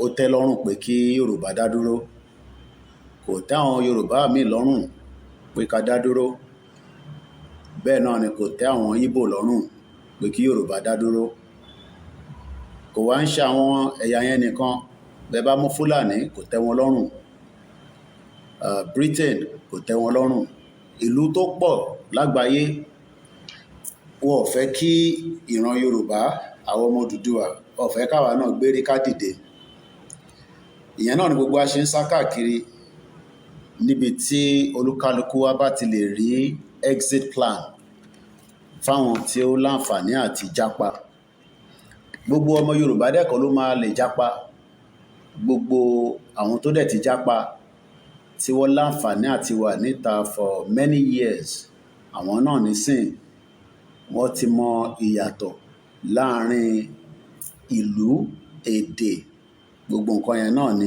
ó tẹ́ lọ́rùn pé kí Yorùbá dá dúró, kò tẹ́ àwọn Yorùbá míì lọ́rùn pé ká dá dúró, bẹ́ẹ̀ náà ni kò tẹ́ àwọn Ìgbò lọ́rùn pé kí Yorùbá dá dúró. Kò wá ń ṣe àwọn ẹ̀yà yẹn nìkan, bẹ́ẹ̀ bá mú Fúlàní kò tẹ́ wọn lọ́rùn, Britain kò tẹ́ wọn lọ́rùn, ìlú tó pọ̀ lágbàáyé wọn ò fẹ́ kí ìran Yorùbá, àwọn ọmọ Odùduwà, wọn ò fẹ́ káwa náà gbérí ká dìde. Ìyẹn náà ni gbogbo wa ṣe ń sá káàkiri níbi tí olúkálukú wa bá ti lè rí exit plan fáwọn tí ó láǹfààní àti jápa. Gbogbo ọmọ Yorùbá dẹ́kọ̀ ló máa lè jápa, gbogbo àwọn tó dẹ̀ ti jápa tí wọ́n láǹfààní àti wà níta for many years, àwọn náà nísìn wọ́n ti mọ ìyàtọ̀ láàrin ìlú, èdè, gbogbo nǹkan yẹn náà ni.